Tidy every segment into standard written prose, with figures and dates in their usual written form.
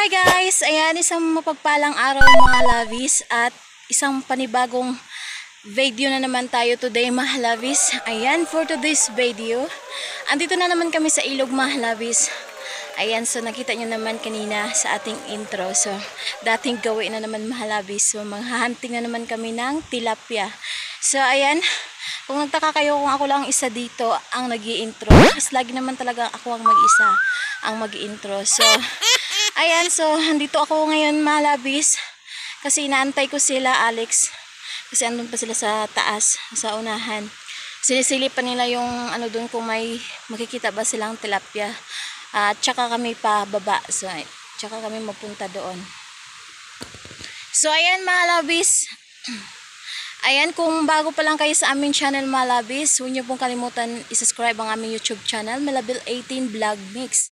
Hi guys! Ayan, isang mapagpalang araw mga lovies at isang panibagong video na naman tayo today mga lovies. Ayan, for today's video, andito na naman kami sa ilog mga lovies. Ayan, so nakita nyo naman kanina sa ating intro. So, dating gawin na naman mga lovies. So, maghahunting na naman kami ng tilapia. So, ayan, kung nagtaka kayo kung ako lang isa dito ang nag-i-intro, kasi lagi naman talaga ako ang mag-isa ang mag-i-intro. So, ayan, so andito ako ngayon malabis kasi inaantay ko sila Alex kasi andun pa sila sa taas sa unahan. Sinisilip pa nila yung ano dun kung may makikita ba silang tilapia at tsaka kami pa baba, so tsaka kami magpunta doon. So ayan malabis, ayan, kung bago pa lang kayo sa aming channel malabis, huwag niyo pong kalimutan i-subscribe ang aming YouTube channel Malabil 18 Vlog Mix.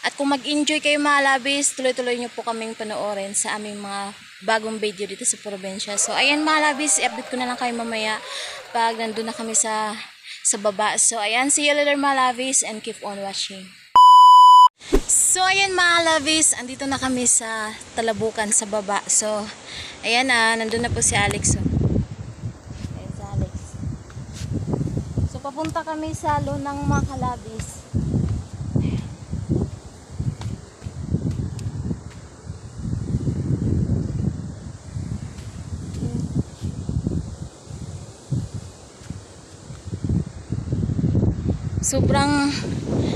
At kung mag-enjoy kayo mga labis, tuloy-tuloy nyo po kaming panoorin sa aming mga bagong video dito sa probinsya. So, ayan mga labis, i-update ko na lang kayo mamaya pag nandun na kami sa baba. So, ayan, see you later mga labis and keep on watching. So, ayan mga labis, andito na kami sa Talabukan sa baba. So, ayan nandun na po si Alex. So, ayan si Alex. So, papunta kami sa Lunang mga kalabis.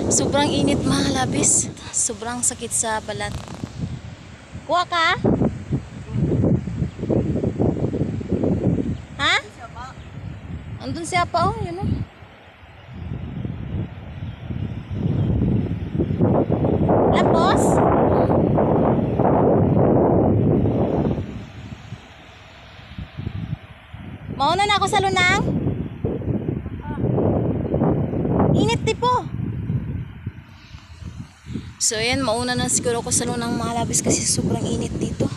Sobrang init mga labis. Sobrang sakit sa balat. Kuha ka? Ha? Andun siya pa, oh, yun oh. Tapos? Mauna na ako sa lunang? Init tipo. So ayan, mauna na siguro ako sa lunang mga labis kasi sobrang init dito.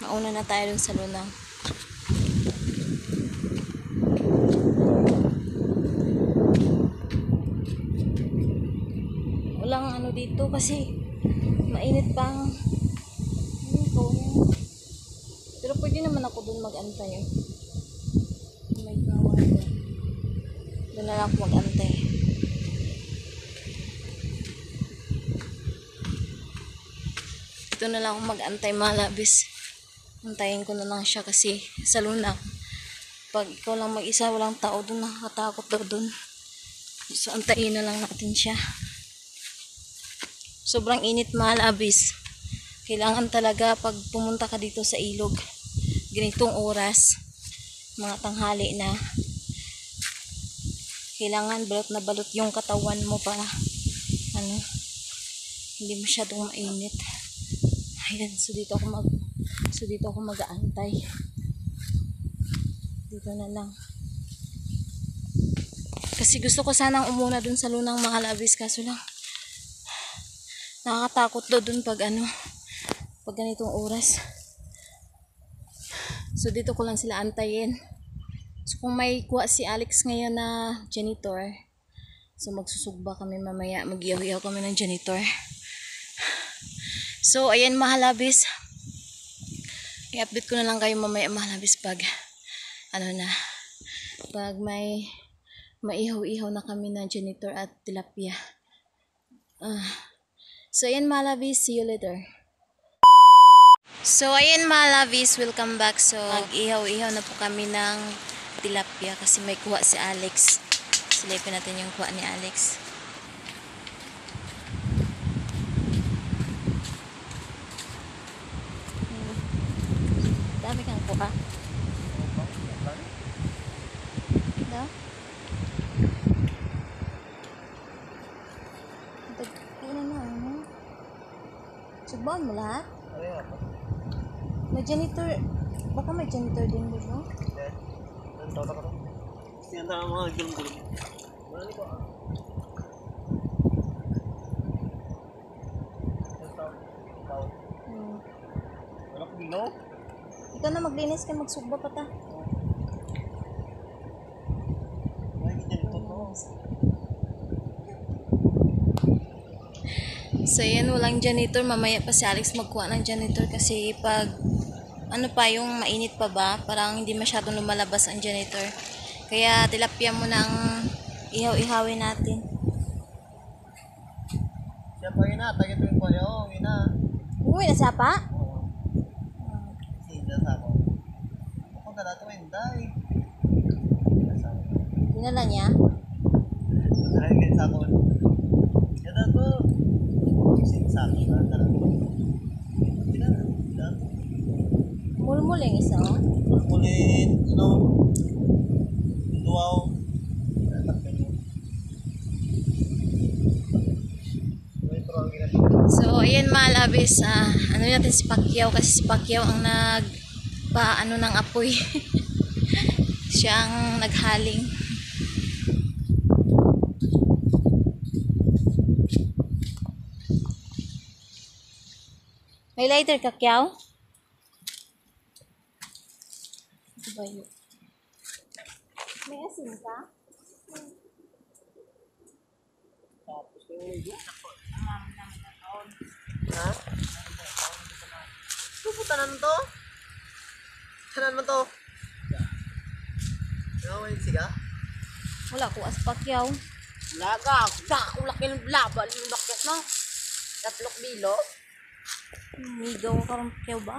Mauna na tayo dun sa lunang. Walang ano dito kasi mainit pang pero pwede naman ako dun mag-antay. May kawan doon. Doon na lang ako mag-antay. Ito na lang ako mag-antay mga labis. Antayin ko na lang siya kasi sa lunang. Pag ikaw lang mag-isa, walang tao doon, nakakatakot daw doon. So antayin na lang natin siya. Sobrang init mga labis. Kailangan talaga pag pumunta ka dito sa ilog, ganitong oras, mga tanghali na, kailangan balot na balot yung katawan mo para hindi masyadong mainit. Ayan, so dito ako mag-aantay. Dito na lang. Kasi gusto ko sanang umuna dun sa lunang mga labis, kaso lang nakakatakot daw dun pag ganitong oras. So dito ko lang sila antayin. So kung may kuha si Alex ngayon na janitor, so magsusugba kami mamaya, mag-iyaw-iyaw kami ng janitor. So ayan mga labis, i-update ko na lang kayo mamaya mga labis pag pag may maihaw-ihaw na kami ng janitor at tilapia. So ayan mga labis, see you later. So ayan mga labis, welcome back. So mag-ihaw-ihaw na po kami ng tilapia kasi may kuha si Alex. Silipin natin yung kuha ni Alex. Dami kang kuha. Daw? Subuan mo lahat? May janitor. Baka may janitor din dito. Yan na mga gulong-gulong. Wala ni ko wala ko dino. Ikaw na maglinis ka, magsugba pa ta. So yan, walang janitor. Mamaya pa si Alex magkuha ng janitor kasi pag ano pa yung mainit pa ba, parang hindi masyadong lumalabas ang janitor. Kaya tilapia mo ng ihaw-ihawin natin. Siya pa ina, tagay tuwing ko yung ina. Uy, nasa pa? Oo. Sinda sa ako. Ako na tuwing day. Dinala niya? Dahil kayo sa ako. Kaya ko. Sinda sa ako. Mulmuling isa, oh. Kulit, ano, luwaw. So, ayan mga labis, ano natin si Pacquiao kasi si Pacquiao ang ano ng apoy. Siya ang naghaling. May lighter ka, Kiao? Ito ba yun? May asin ka? Tapos yung ligo. Ha? Pupuntanan to? Tanan mo to? Ano mo yung siga? Wala ko as Pacquiao. Laga, ulak yung laban, yung bakit no? Tatlok bilo. Migaw ka rin Pacquiao ba?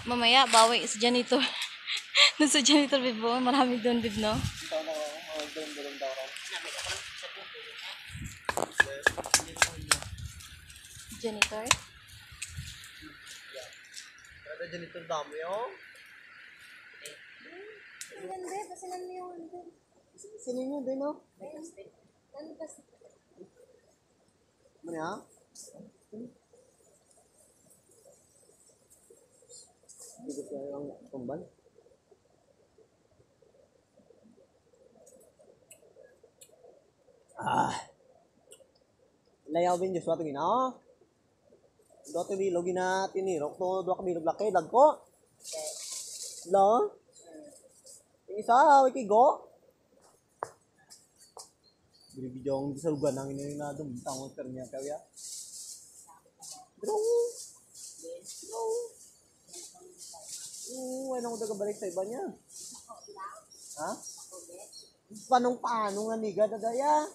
Mamaya, bawi sa janitor. Doon sa janitor, Bibo. Marami doon, Bib, no? Ito na ako, mga doon daw ako. Janitor? Kada dyan itong dami oh. Hindi, pasilan mo yung ano. Sinin nyo din oh. Ano ba? Ano ya? Hindi ko yung tumbal. Layaw bin Joshua ito gina. Dote bilog gina tinirok to. Doa ka bilog laki. Dagko. Lo? Yung isa, wiki go. Bili-bidyong sa lugar nang ini na dumtang mo per niya kaya. Bro. Ano ko daga balik sa iba niya? Ha? Panong nga niga dadaya?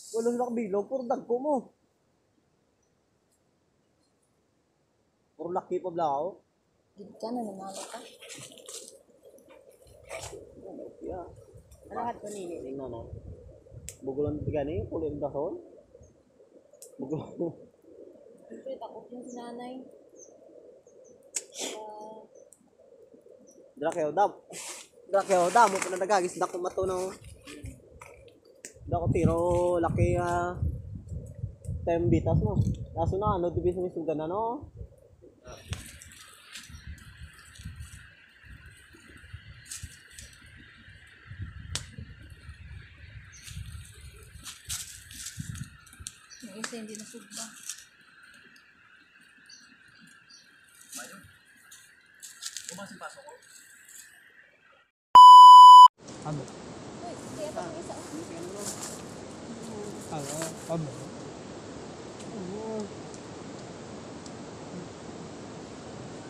Walang bilog, puro dagko mo. Puro laki pa blao. Gid ka na namalo ka. Yeah. Lahat ko nini. Tingnan na. Bugulan tiga ni, kulit ang dahon. Bugulan. Siyempre, takot yung si nanay. Drakeo dam mo pa na nagagis dako mato no. Dako tiro laki tembitas mo. Kaso na ano dibis ni sugan na no. Yung isa hindi nasugba. Amo. Uy, kaya pa yung isa. Amo.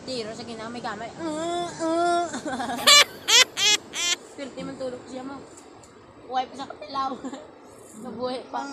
Tiro sa ginamay gamay. Pilti man tulog siya mo. Uway pa sa kapilaw. Nabuhay pa.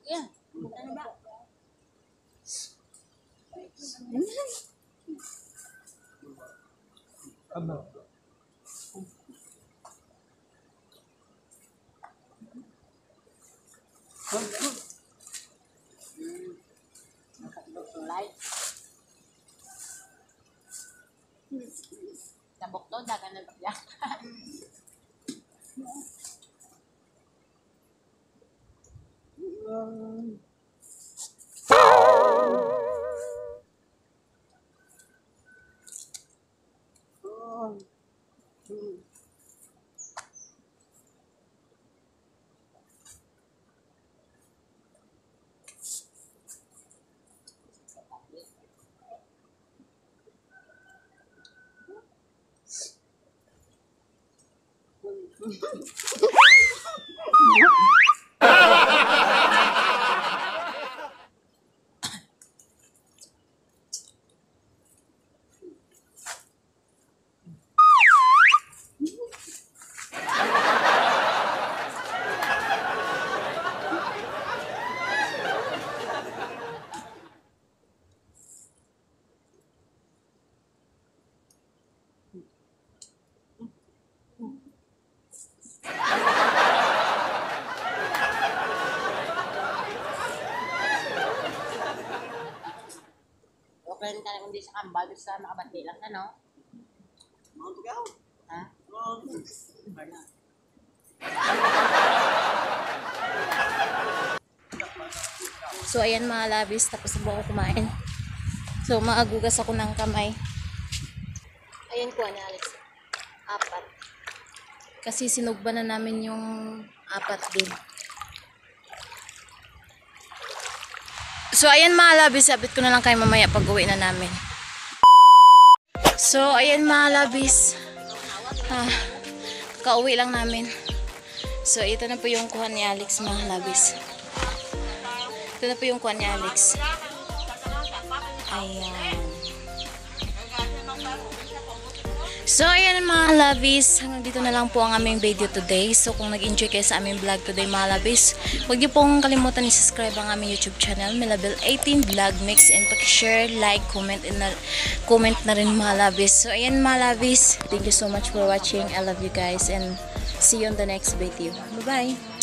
Yeah. Ano ba? Amo. Tabok to, dagan na bagya. Okay rin ka lang hindi sa kambal, basta makabati lang ka, no? Mount ka? Ha? Mount. So, ayan mga labis, tapos na po ako kumain. So, maagugas ako ng kamay. Ayan ko, ni Alex. 4. Kasi sinugba na namin yung 4 din. So, ayan mga labis, abit ko na lang kayo mamaya pag uwi na namin. So, ayan mga labis. Kauwi lang namin. So, ito na po yung kuha ni Alex mga labis. Ito na po yung kuha ni Alex. Ayan. So, ayan mga labis. Hanggang dito na lang po ang aming video today. So, kung nag-enjoy kayo sa aming vlog today mga labis, huwag niyo pong kalimutan i-subscribe ang aming YouTube channel, Melabel 18 Vlog Mix, and pag-share, like, comment na rin mga labis. So, ayan mga labis. Thank you so much for watching. I love you guys and see you on the next video. Bye-bye!